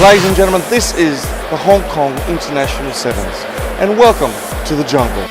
Ladies and gentlemen, this is the Hong Kong International Sevens, and welcome to the jungle.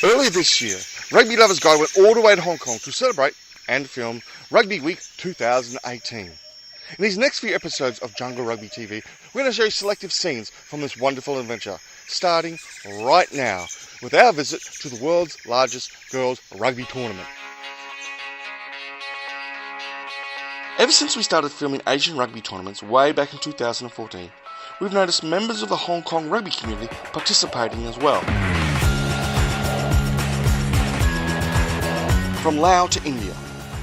Earlier this year, Rugby Lovers Guide went all the way to Hong Kong to celebrate and film Rugby Week 2018. In these next few episodes of Jungle Rugby TV, we're going to show you selective scenes from this wonderful adventure, starting right now with our visit to the world's largest girls rugby tournament. Ever since we started filming Asian rugby tournaments way back in 2014, we've noticed members of the Hong Kong rugby community participating as well. From Laos to India,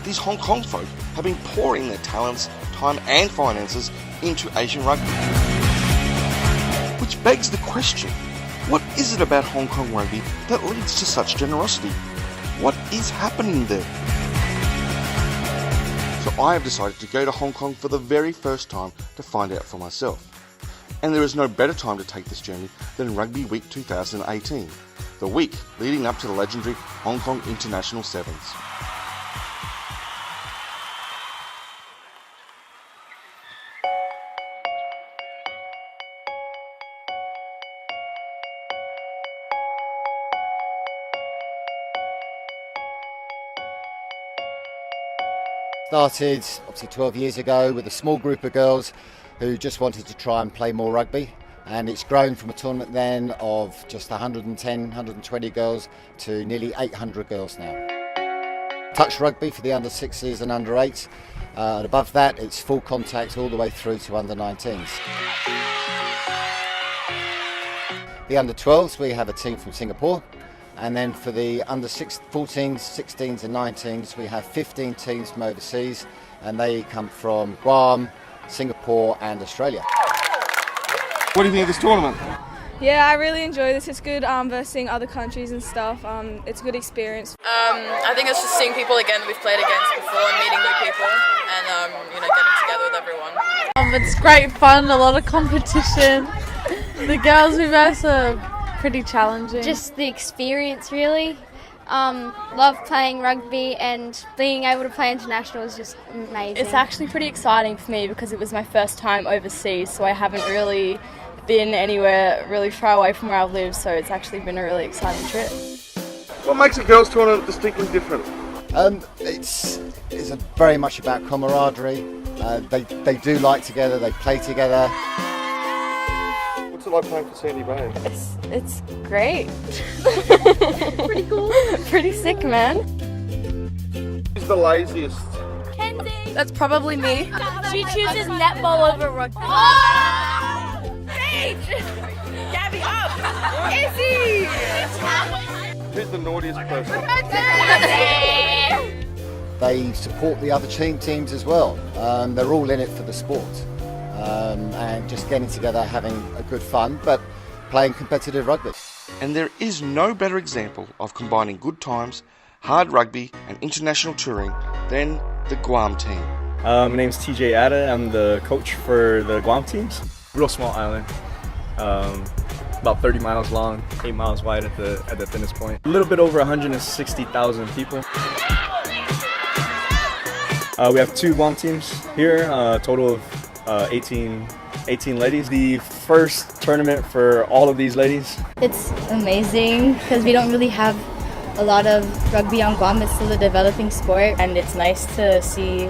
these Hong Kong folk have been pouring their talents, time and finances into Asian rugby. Which begs the question, what is it about Hong Kong rugby that leads to such generosity? What is happening there? So I have decided to go to Hong Kong for the very first time to find out for myself. And there is no better time to take this journey than Rugby Week 2018. The week leading up to the legendary Hong Kong International Sevens. Started obviously 12 years ago with a small group of girls who just wanted to try and play more rugby. And it's grown from a tournament then of just 110, 120 girls to nearly 800 girls now. Touch rugby for the under 6s and under 8s. And above that, it's full contact all the way through to under 19s. The under 12s, we have a team from Singapore. And then for the under 14s, 16s and 19s, we have 15 teams from overseas. And they come from Guam, Singapore and Australia. What do you think of this tournament? Yeah, I really enjoy this. It's good versing other countries and stuff. It's a good experience. I think it's just seeing people again that we've played against before and meeting new people and getting together with everyone. It's great fun, a lot of competition. The girls we verse are pretty challenging. Just the experience, really. Love playing rugby, and being able to play international is just amazing. It's actually pretty exciting for me because it was my first time overseas, so I haven't really been anywhere really far away from where I've lived, so it's actually been a really exciting trip. What makes a girls' tournament distinctly different? It's very much about camaraderie. They do like together, they play together. What's it like playing for Sandy Bay? It's great. Pretty cool. Pretty sick, man. Who's the laziest? Kenzie! That's probably me. She chooses netball over rugby. Gabby up! Izzy! Who's the naughtiest person? They support the other teams as well. They're all in it for the sport. And just getting together, having a good fun, but playing competitive rugby. And there is no better example of combining good times, hard rugby and international touring than the Guam team. My name's TJ Atta. I'm the coach for the Guam teams. Real small island, about 30 miles long, 8 miles wide at the thinnest point. A little bit over 160,000 people. We have 2 Guam teams here, a total of 18 ladies. The first tournament for all of these ladies. It's amazing because we don't really have a lot of rugby on Guam. It's still a developing sport, and it's nice to see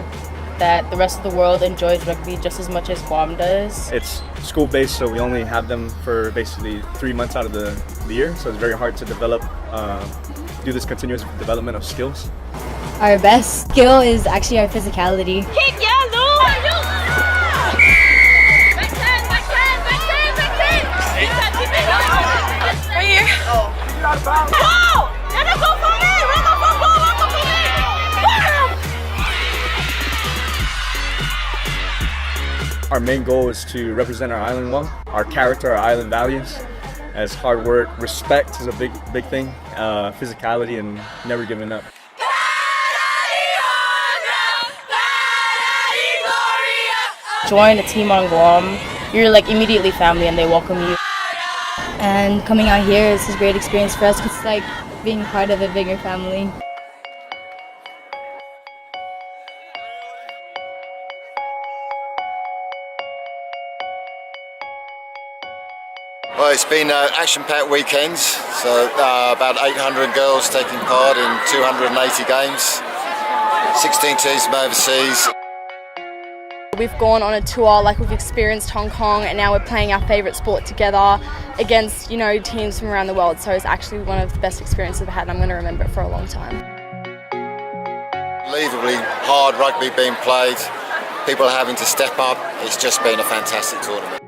that the rest of the world enjoys rugby just as much as Guam does. It's school-based, so we only have them for basically 3 months out of the year, so it's very hard to develop, do this continuous development of skills. Our best skill is actually our physicality. Right here. Oh. Whoa! Let us go for me! Let us go for Our main goal is to represent our island well, our character, our island values, as hard work. Respect is a big thing, physicality, and never giving up. Join a team on Guam, you're like immediately family and they welcome you. And coming out here is a great experience for us because it's like being part of a bigger family. Well, it's been action-packed weekends, so about 800 girls taking part in 280 games, 16 teams from overseas. We've gone on a tour, like we've experienced Hong Kong, and now we're playing our favourite sport together against, you know, teams from around the world. So it's actually one of the best experiences I've had, and I'm going to remember it for a long time. Unbelievably hard rugby being played, people having to step up. It's just been a fantastic tournament.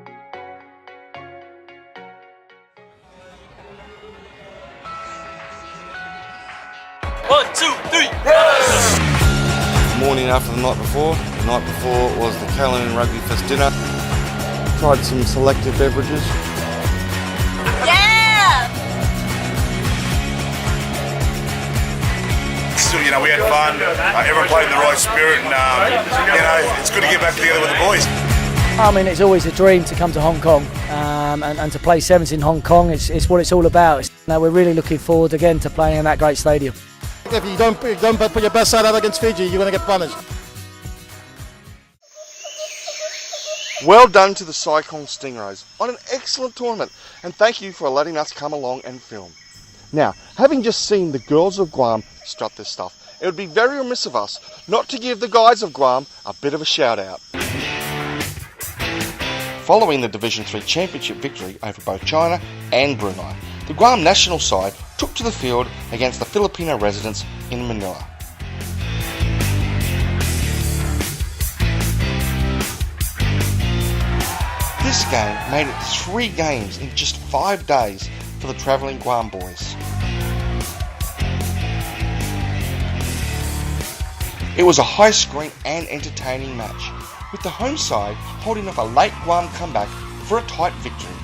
One, two, three, Morning after the night before. The night before was the Caroline Rugby Fest dinner. Tried some selected beverages. yeah! Still, you know, we had fun. Everyone played in the right spirit, and you know, it's good to get back together with the boys. I mean, it's always a dream to come to Hong Kong and to play sevens in Hong Kong. It's what it's all about. We're really looking forward again to playing in that great stadium. If you don't put your best side out against Fiji, you're going to get punished. Well done to the Sai-Kong Stingrays on an excellent tournament, and thank you for letting us come along and film. Now, having just seen the girls of Guam strut this stuff, it would be very remiss of us not to give the guys of Guam a bit of a shout out. Following the Division 3 championship victory over both China and Brunei, the Guam national side took to the field against the Filipino residents in Manila. This game made it 3 games in just 5 days for the travelling Guam boys. It was a high screen and entertaining match, with the home side holding off a late Guam comeback for a tight victory.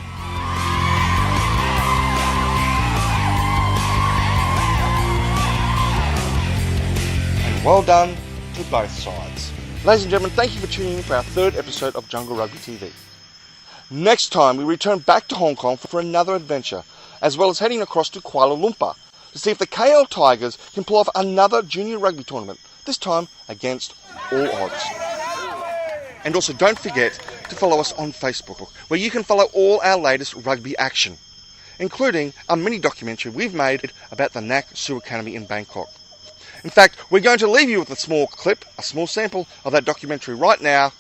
And well done to both sides. Ladies and gentlemen, thank you for tuning in for our 3rd episode of Jungle Rugby TV. Next time we return back to Hong Kong for another adventure, as well as heading across to Kuala Lumpur to see if the KL Tigers can pull off another junior rugby tournament, this time against all odds. And also don't forget to follow us on Facebook, where you can follow all our latest rugby action, including a mini documentary we've made about the Nak Suu Academy in Bangkok. In fact, we're going to leave you with a small clip, a small sample of that documentary right now.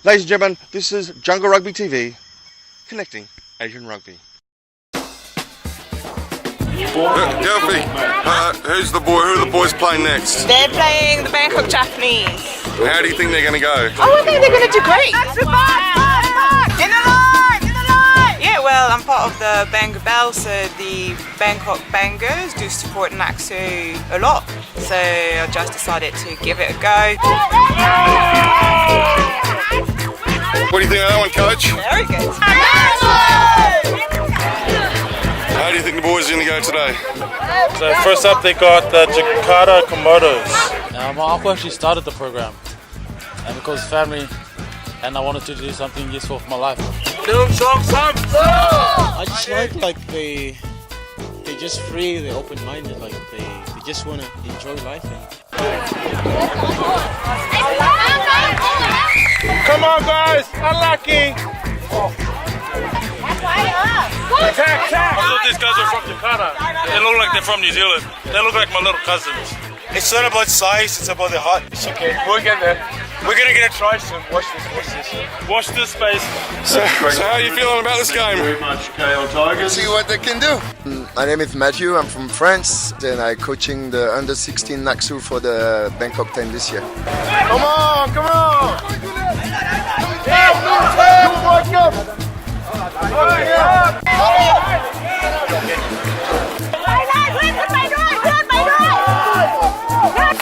Ladies and gentlemen, this is Jungle Rugby TV, connecting Asian rugby. Delphi, who are the boys playing next? They're playing the Bangkok Japanese. How do you think they're going to go? Oh, I think they're going to do great. In the line! In the line! Yeah, well, I'm part of the Bangor Bell, so the Bangkok Bangers do support Nak Suu a lot. So I just decided to give it a go. What do you think of that one, Coach? Very good. How do you think the boys are going to go today? So first up they got the Jakarta Komodos. My uncle actually started the program and because family and I wanted to do something useful for my life. I just like they're just free, they're open-minded, like they just want to enjoy life. Come on, guys! Unlucky! Attack! I thought these guys were from Jakarta. They look like they're from New Zealand. They look like my little cousins. It's not about size, it's about the heart. It's okay, we'll get there. We're gonna get a try soon. Watch this. Watch this space. So how are you feeling about this game? Very much, KL Tigers. See what they can do. My name is Matthew, I'm from France, and I'm coaching the under-16 Nak Suu for the Bangkok team this year. Come on!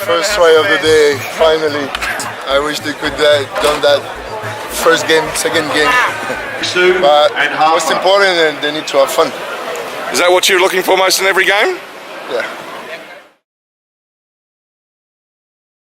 First try of the day, finally. I wish they could have done that first game, second game. But most important, they need to have fun. Is that what you're looking for most in every game? Yeah.